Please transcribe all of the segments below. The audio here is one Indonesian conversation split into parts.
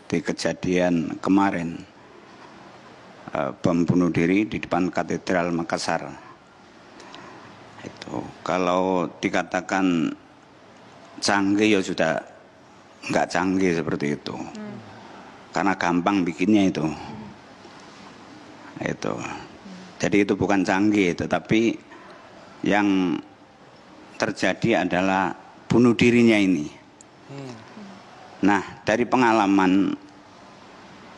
seperti kejadian kemarin bom bunuh diri di depan Katedral Makassar. Itu kalau dikatakan canggih ya sudah nggak canggih seperti itu, karena gampang bikinnya itu. Jadi itu bukan canggih, tetapi yang terjadi adalah bunuh dirinya ini. Nah, dari pengalaman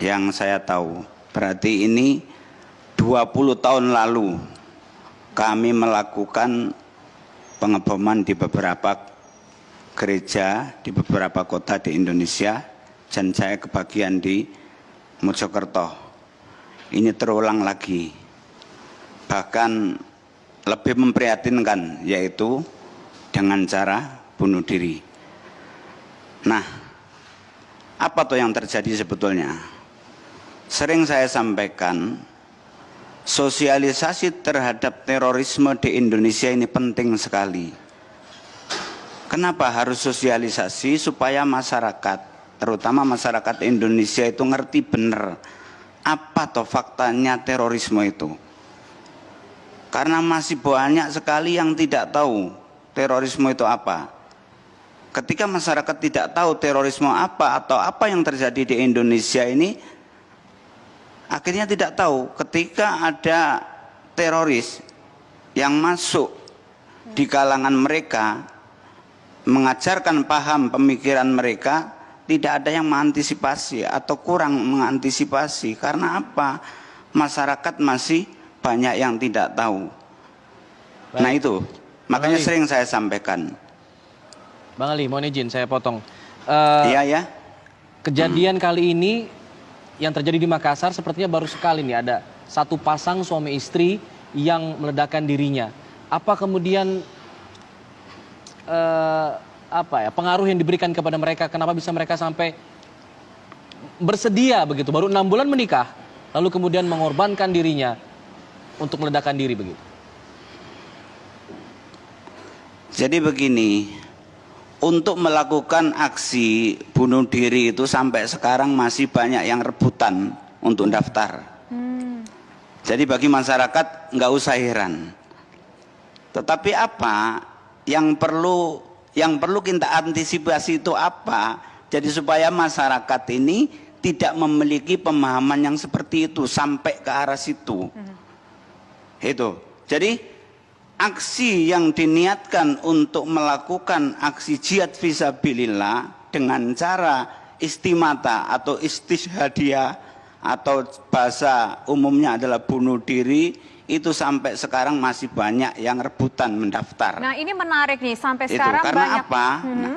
yang saya tahu, berarti ini 20 tahun lalu kami melakukan pengeboman di beberapa gereja di beberapa kota di Indonesia, dan saya kebagian di Mojokerto. Ini terulang lagi, bahkan lebih memprihatinkan, yaitu dengan cara bunuh diri. Nah, apa tuh yang terjadi sebetulnya? Sering saya sampaikan, sosialisasi terhadap terorisme di Indonesia ini penting sekali. Kenapa harus sosialisasi? Supaya masyarakat, terutama masyarakat Indonesia itu ngerti benar apa toh faktanya terorisme itu. Karena masih banyak sekali yang tidak tahu terorisme itu apa. Ketika masyarakat tidak tahu terorisme apa atau apa yang terjadi di Indonesia ini, akhirnya tidak tahu ketika ada teroris yang masuk di kalangan mereka, mengajarkan paham pemikiran mereka, tidak ada yang mengantisipasi atau kurang mengantisipasi. Karena apa? Masyarakat masih banyak yang tidak tahu. Baik. Nah itu, makanya sering saya sampaikan. Bang Ali, mohon izin saya potong. Iya ya. Kejadian kali ini yang terjadi di Makassar sepertinya baru sekali nih, ada satu pasang suami istri yang meledakkan dirinya. Apa kemudian pengaruh yang diberikan kepada mereka? Kenapa bisa mereka sampai bersedia begitu? Baru 6 bulan menikah, lalu kemudian mengorbankan dirinya untuk meledakkan diri begitu. Jadi begini, untuk melakukan aksi bunuh diri itu sampai sekarang masih banyak yang rebutan untuk daftar. Jadi bagi masyarakat nggak usah heran. Tetapi apa yang perlu kita antisipasi itu apa? Jadi supaya masyarakat ini tidak memiliki pemahaman yang seperti itu sampai ke arah situ. Itu. Jadi aksi yang diniatkan untuk melakukan aksi jihad fisabilillah dengan cara istimata atau istishhadiyah atau bahasa umumnya adalah bunuh diri, itu sampai sekarang masih banyak yang rebutan mendaftar. Nah ini menarik nih, sampai itu, sekarang karena banyak. Apa?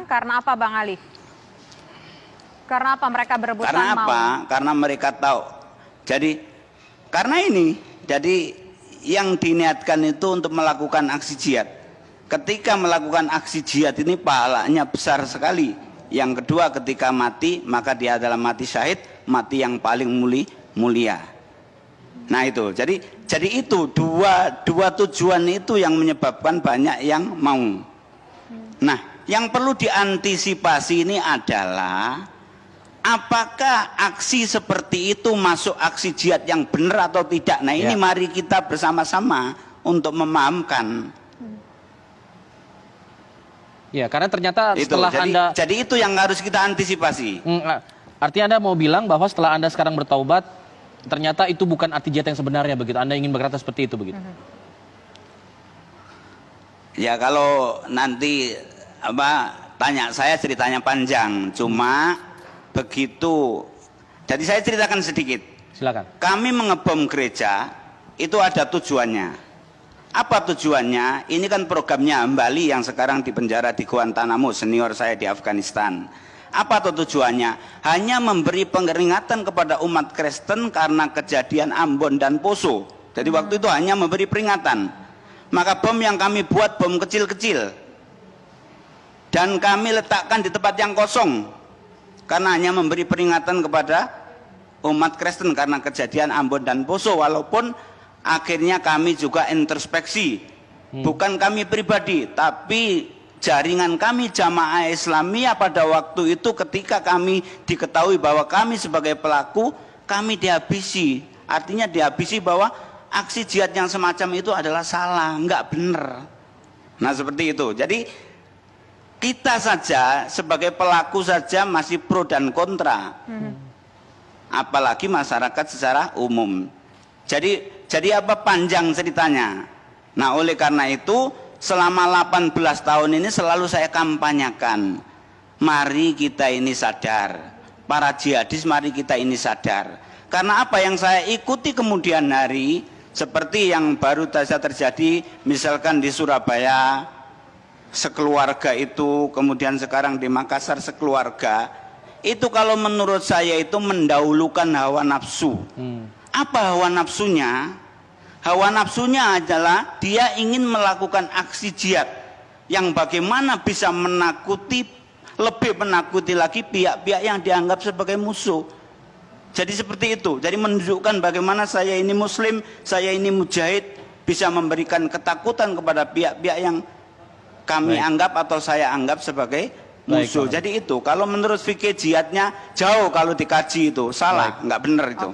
Karena apa Bang Ali? Karena apa mereka berebutan karena mau? Apa? Karena mereka tahu. Jadi karena ini, jadi yang diniatkan itu untuk melakukan aksi jihad. Ketika melakukan aksi jihad ini pahalanya besar sekali. Yang kedua, ketika mati maka dia adalah mati syahid, mati yang paling mulia. Nah itu, jadi itu dua tujuan itu yang menyebabkan banyak yang mau. Nah, yang perlu diantisipasi ini adalah apakah aksi seperti itu masuk aksi jihad yang benar atau tidak. Nah ini mari kita bersama-sama untuk memahamkan. Ya, karena ternyata setelah jadi itu yang harus kita antisipasi. Artinya Anda mau bilang bahwa setelah Anda sekarang bertaubat, ternyata itu bukan arti jihad yang sebenarnya begitu. Anda ingin berkata seperti itu begitu. Ya kalau nanti tanya saya ceritanya panjang. Cuma begitu. Jadi saya ceritakan sedikit. Silakan. Kami mengebom gereja itu ada tujuannya. Apa tujuannya? Ini kan programnya Mbali yang sekarang di penjara di Guantanamo, senior saya di Afghanistan. Apa tujuannya? Hanya memberi peringatan kepada umat Kristen karena kejadian Ambon dan Poso. Jadi waktu itu hanya memberi peringatan. Maka bom yang kami buat bom kecil-kecil. Dan kami letakkan di tempat yang kosong. Karena hanya memberi peringatan kepada umat Kristen karena kejadian Ambon dan Poso. Walaupun akhirnya kami juga introspeksi. Bukan kami pribadi, tapi jaringan kami Jamaah Islamiyah pada waktu itu ketika kami diketahui bahwa kami sebagai pelaku, kami dihabisi. Artinya dihabisi bahwa aksi jihad yang semacam itu adalah salah, enggak benar. Nah seperti itu. Jadi kita saja sebagai pelaku saja masih pro dan kontra. Apalagi masyarakat secara umum. Jadi apa panjang ceritanya. Nah oleh karena itu selama 18 tahun ini selalu saya kampanyakan, mari kita ini sadar, para jihadis mari kita ini sadar. Karena apa yang saya ikuti kemudian hari, seperti yang baru saja terjadi misalkan di Surabaya, sekeluarga itu, kemudian sekarang di Makassar sekeluarga, itu kalau menurut saya itu mendahulukan hawa nafsu. Apa hawa nafsunya? Hawa nafsunya adalah dia ingin melakukan aksi jihad yang bagaimana bisa menakuti, lebih menakuti lagi pihak-pihak yang dianggap sebagai musuh. Jadi seperti itu. Jadi menunjukkan bagaimana saya ini muslim, saya ini mujahid, bisa memberikan ketakutan kepada pihak-pihak yang kami anggap atau saya anggap sebagai musuh. Jadi itu kalau menurut fikih jihadnya jauh kalau dikaji itu salah, nggak benar itu.